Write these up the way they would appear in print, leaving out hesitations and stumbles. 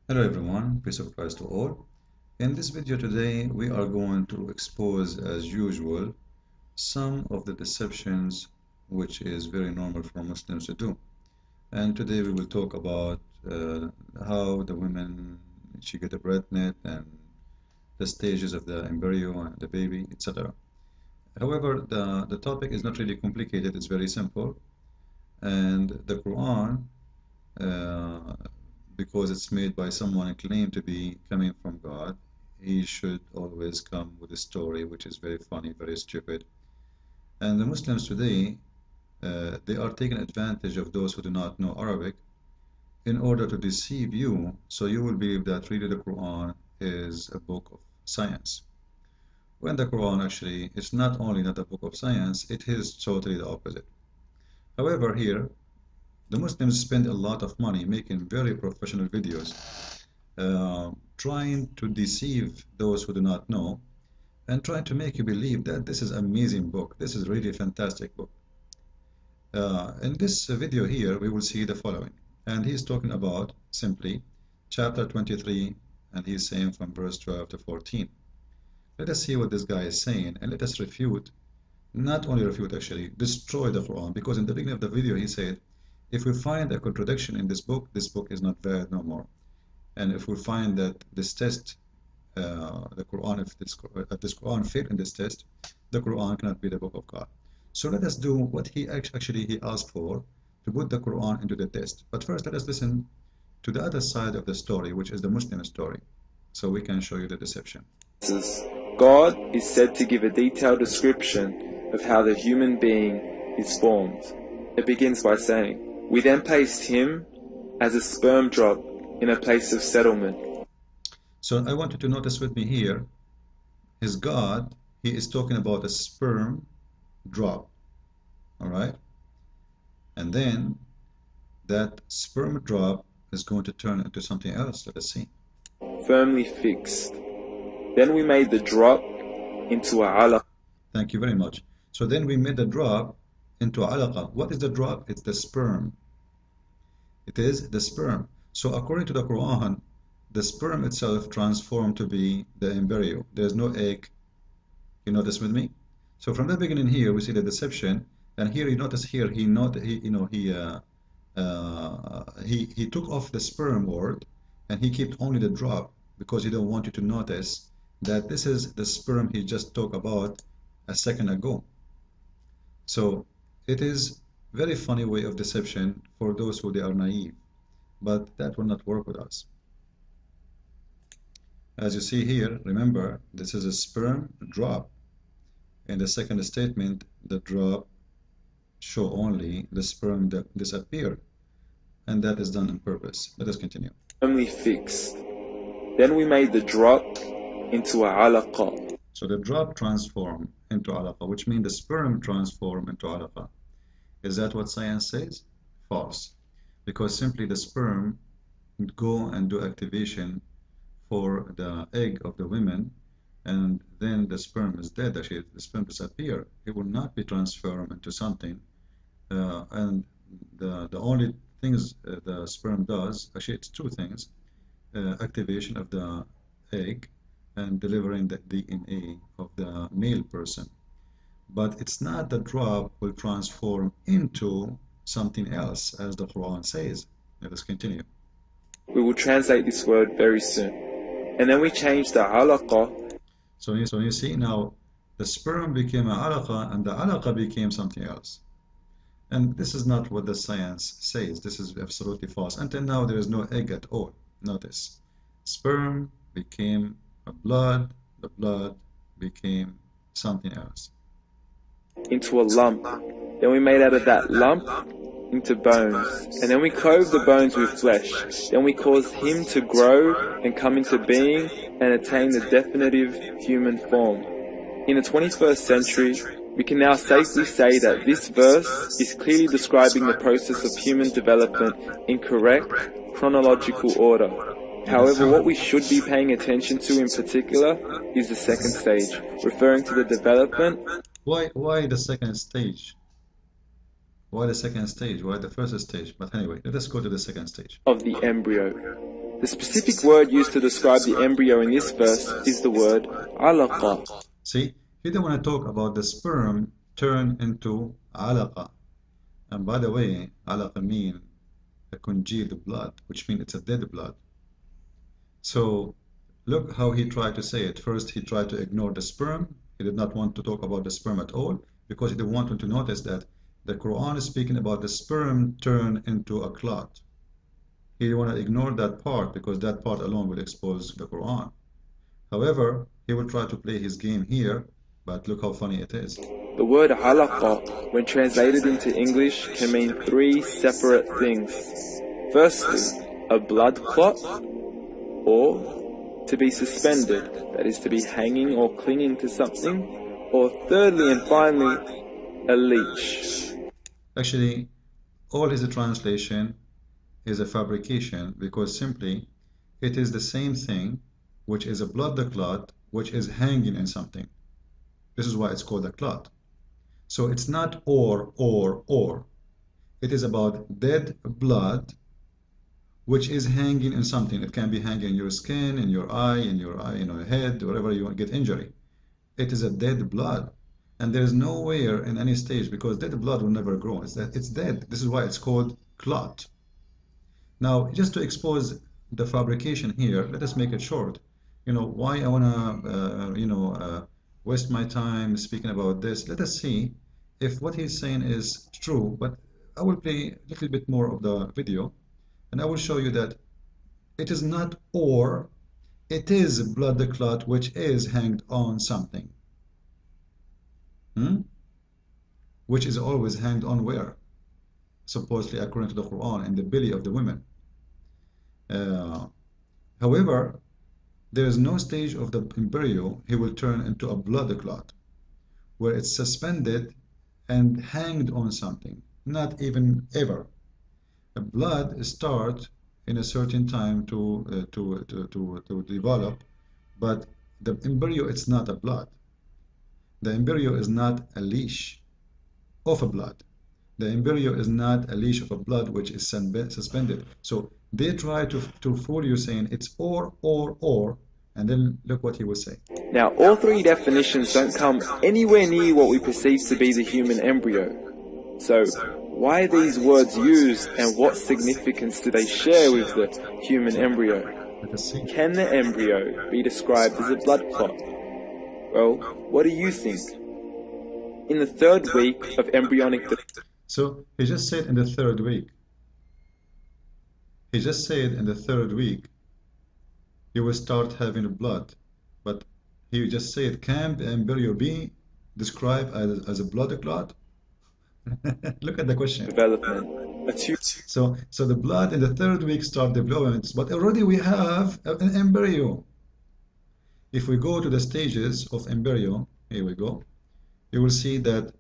Hello everyone, peace of Christ to all. In this video today, we are going to expose, as usual, some of the deceptions which is very normal for Muslims to do. And today we will talk about how the women, she get a breast net and the stages of the embryo and the baby, etc. However, the topic is not really complicated, it's very simple. And the Quran, uh, because it's made by someone claimed to be coming from God, he should always come with a story which is very funny, very stupid. And the Muslims today, they are taking advantage of those who do not know Arabic in order to deceive you, so you will believe that really the Quran is a book of science. When the Quran actually is not only not a book of science, it is totally the opposite. However, here, the Muslims spend a lot of money making very professional videos, trying to deceive those who do not know and trying to make you believe that this is an amazing book. This is really a fantastic book. In this video here, we will see the following. And he's talking about simply chapter 23, and he's saying from verse 12 to 14. Let us see what this guy is saying, and let us refute, not only refute actually, destroy the Quran, because in the beginning of the video he said, if we find a contradiction in this book is not valid no more. And if we find that this test, the Quran, if this Quran failed in this test, the Quran cannot be the book of God. So let us do what he actually asked for, to put the Quran into the test. But first, let us listen to the other side of the story, which is the Muslim story, so we can show you the deception. God is said to give a detailed description of how the human being is formed. It begins by saying, "We then placed him as a sperm drop in a place of settlement." So I want you to notice with me here, his God, he is talking about a sperm drop, all right? And then that sperm drop is going to turn into something else. Let us see. Firmly fixed. Then we made the drop into a alaq. Thank you very much. So then we made the drop into alaqa. What is the drop? It's the sperm. It is the sperm. So according to the Quran, the sperm itself transformed to be the embryo. There's no egg. You notice with me? So from the beginning here, we see the deception, and here you notice here he took off the sperm word, and he kept only the drop because he don't want you to notice that this is the sperm he just talked about a second ago. So it is very funny way of deception for those who they are naive, but that will not work with us. As you see here, remember, this is a sperm drop. In the second statement, the drop show only the sperm that disappear, and that is done on purpose. Let us continue. Firmly fixed. Then we made the drop into a alaqa. So the drop transform into alaqa, which means the sperm transform into alaqa. Is that what science says? False. Because simply the sperm would go and do activation for the egg of the women, and then the sperm is dead. Actually, the sperm disappear. It will not be transformed into something. And the only things the sperm does, actually it's two things, activation of the egg and delivering the DNA of the male person. But it's not the drop will transform into something else, as the Quran says. Let us continue. We will translate this word very soon. And then we changed the alaqa. So you see now, the sperm became an alaqa, and the alaqa became something else. And this is not what the science says. This is absolutely false. Until now, there is no egg at all. Notice, sperm became a blood. The blood became something else. Into a lump. Then we made out of that lump into bones. And then we clove the bones with flesh. Then we caused him to grow and come into being and attain the definitive human form. In the 21st century, we can now safely say that this verse is clearly describing the process of human development in correct chronological order. However, what we should be paying attention to in particular is the second stage, referring to the development. Why the second stage? Why the second stage? Why the first stage? But anyway, let us go to the second stage. Of the embryo. The specific word used to describe the embryo in this verse is the word alaqa. See, he didn't want to talk about the sperm turn into alaqa. And by the way, alaqa means a congealed blood, which means it's a dead blood. So look how he tried to say it. First, he tried to ignore the sperm. He did not want to talk about the sperm at all because he didn't want them to notice that the Quran is speaking about the sperm turn into a clot. He didn't want to ignore that part because that part alone will expose the Quran. However, he will try to play his game here, but look how funny it is. The word alaqa, when translated into English, can mean three separate things. Firstly, a blood clot, or to be suspended, that is to be hanging or clinging to something, or thirdly and finally, a leech. Actually, all his translation is a fabrication because simply it is the same thing, which is a blood clot, which is hanging in something. This is why it's called a clot. So it's not or. It is about dead blood which is hanging in something. It can be hanging in your skin, in your eye, in your head, wherever you get injury. It is a dead blood. And there is nowhere in any stage because dead blood will never grow. It's dead. This is why it's called clot. Now, just to expose the fabrication here, let us make it short. Why I wanna waste my time speaking about this. Let us see if what he's saying is true, but I will play a little bit more of the video and I will show you that it is not or, it is blood clot which is hanged on something. Which is always hanged on where? Supposedly according to the Quran, in the belly of the women. However, there is no stage of the embryo he will turn into a blood clot where it's suspended and hanged on something, not even ever. A blood starts in a certain time to develop, but the embryo it's not a blood. The embryo is not a leash of a blood. The embryo is not a leash of a blood which is suspended. So they try to fool you saying it's or, and then look what he will say. Now, all three definitions don't come anywhere near what we perceive to be the human embryo. So, why are these words used and what significance do they share with the human embryo? Let us see. Can the embryo be described as a blood clot? Well, what do you think? In the third week of embryonic So he just said in the third week. He just said in the third week you will start having blood. But he just said, can the embryo be described as a blood clot? Look at the question. development. So the blood in the third week start development, but already we have an embryo. If we go to the stages of embryo, here we go, you will see that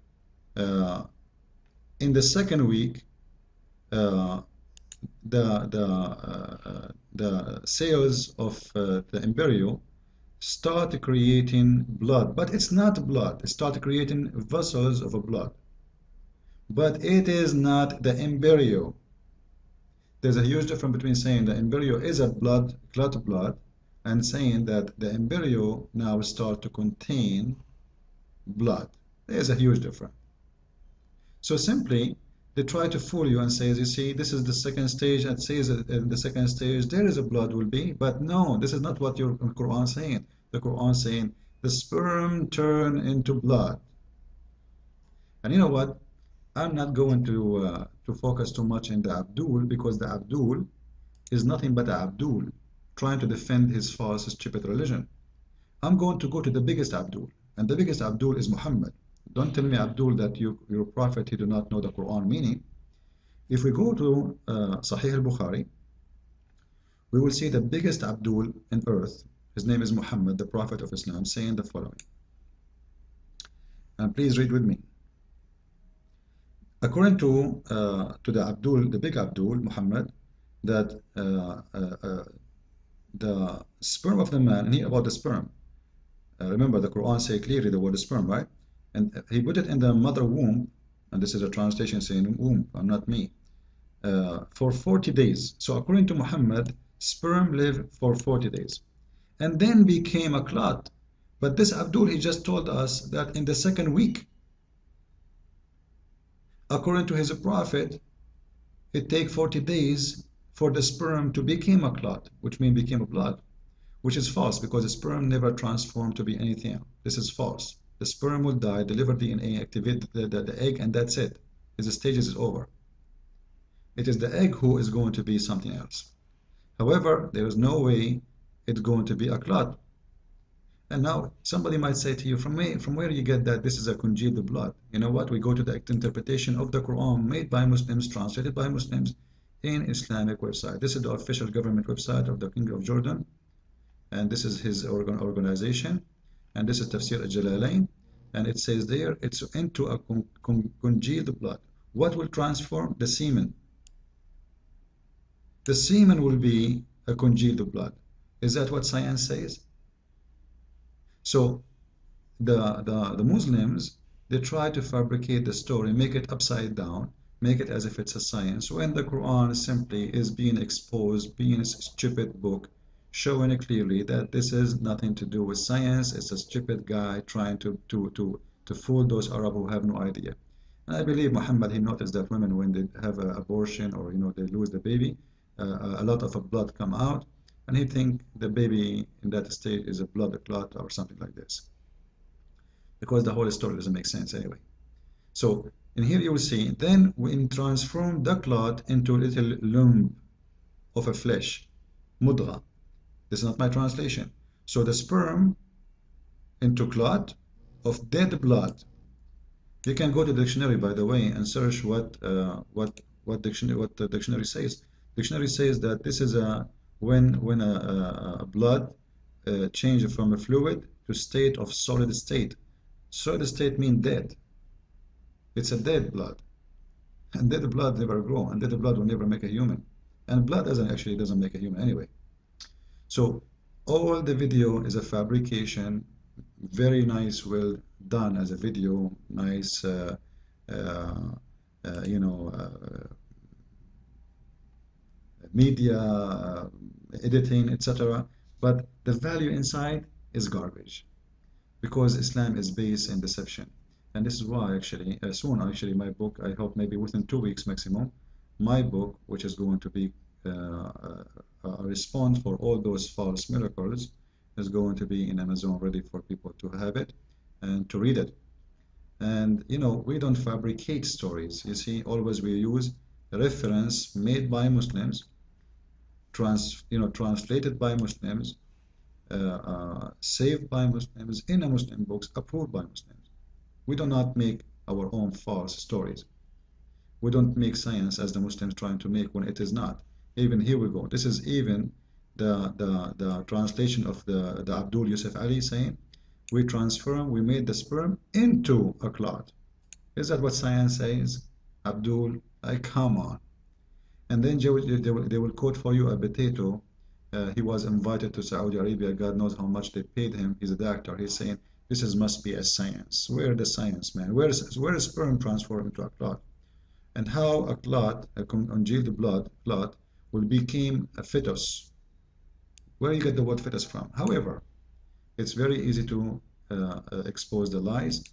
in the second week, the cells of the embryo start creating blood, but it's not blood. It start creating vessels of blood, but it is not the embryo. There's a huge difference between saying the embryo is a clot of blood and saying that the embryo now start to contain blood. There's a huge difference. So simply they try to fool you and say, you see, this is the second stage, and says in the second stage there is a blood will be, but no, this is not what your Quran is saying. The Quran is saying the sperm turn into blood. And you know what? I'm not going to focus too much in the Abdul, because the Abdul is nothing but a Abdul trying to defend his false, stupid religion. I'm going to go to the biggest Abdul, and the biggest Abdul is Muhammad. Don't tell me, Abdul, that your prophet, he do not know the Quran meaning. If we go to Sahih al-Bukhari, we will see the biggest Abdul in earth. His name is Muhammad, the prophet of Islam, saying the following. And please read with me. According to the Abdul, the big Abdul, Muhammad, that the sperm of the man, and here about the sperm. Remember, the Quran say clearly the word sperm, right? And he put it in the mother womb, and this is a translation saying womb, not me, for 40 days. So according to Muhammad, Sperm live for 40 days and then became a clot. But this Abdul, he just told us that in the second week, according to his prophet, it takes 40 days for the sperm to become a clot, which means became a blood, which is false because the sperm never transformed to be anything. This is false. The sperm will die, deliver DNA, activate the egg, and that's it. The stages is over. It is the egg who is going to be something else. However, there is no way it's going to be a clot. And now somebody might say to you, from where you get that this is a congealed blood? You know what? We go to the interpretation of the Quran made by Muslims, translated by Muslims in Islamic website. This is the official government website of the King of Jordan, and this is his organization, and this is Tafsir al-Jalalain, and it says there it's into a congealed blood. What will transform? The semen. The semen will be a congealed blood. Is that what science says? So the Muslims, they try to fabricate the story, make it upside down, make it as if it's a science, when the Quran simply is being exposed, being a stupid book, showing clearly that this has nothing to do with science. It's a stupid guy trying to fool those Arab who have no idea. And I believe Muhammad, he noticed that women, when they have an abortion or they lose the baby, a lot of blood come out, and he think the baby in that state is a blood clot or something like this, because the whole story doesn't make sense anyway. So in here you will see, then we transform the clot into a little lump of a flesh, mudgha. This is not my translation. So the sperm into clot of dead blood. You can go to the dictionary, by the way, and search what the dictionary says. Dictionary says that this is when a blood changes from a fluid to state of solid state. Solid state means dead. It's a dead blood, and dead blood never grow, and dead blood will never make a human, and blood doesn't make a human anyway. So all the video is a fabrication, very nice, well done as a video, nice, media, editing, etc. But the value inside is garbage, because Islam is based in deception. And this is why soon my book, I hope maybe within 2 weeks maximum, my book, which is going to be a response for all those false miracles, is going to be in Amazon, ready for people to have it and to read it. And we don't fabricate stories. You see, always we use a reference made by Muslims, translated by Muslims, saved by Muslims, in a Muslim books, approved by Muslims. We do not make our own false stories. We don't make science as the Muslims trying to make when it is not. Even here we go. This is even the translation of the Abdul Yusuf Ali saying, we made the sperm into a clot. Is that what science says? Abdul, come on. And then they will quote for you a potato. He was invited to Saudi Arabia. God knows how much they paid him. He's a doctor. He's saying, must be a science. Where the science, man? Where is sperm transformed into a clot? And how a clot, a congealed blood clot, will become a fetus. Where you get the word fetus from? However, it's very easy to expose the lies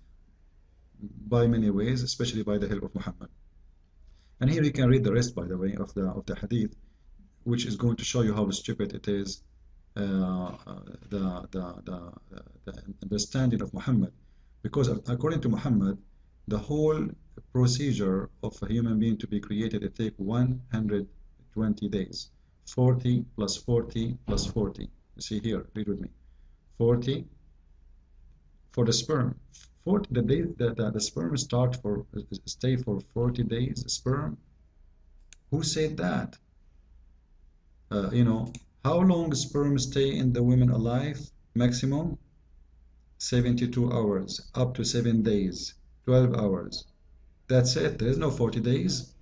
by many ways, especially by the help of Muhammad. And here you can read the rest, by the way, of the hadith, which is going to show you how stupid it is, the understanding of Muhammad. Because according to Muhammad, the whole procedure of a human being to be created, it takes 120 days. 40 plus 40 plus 40. You see here, read with me. 40 for the sperm. 40, the day the sperm stay for 40 days. Sperm. Who said that? How long sperm stay in the women alive? Maximum 72 hours, up to 7 days, 12 hours. That's it. There is no 40 days.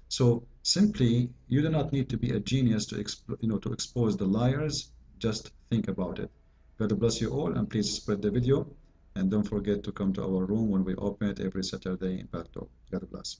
So simply, you do not need to be a genius to expose the liars. Just think about it. God bless you all, and please spread the video, and don't forget to come to our room when we open it every Saturday in Pacto. God bless.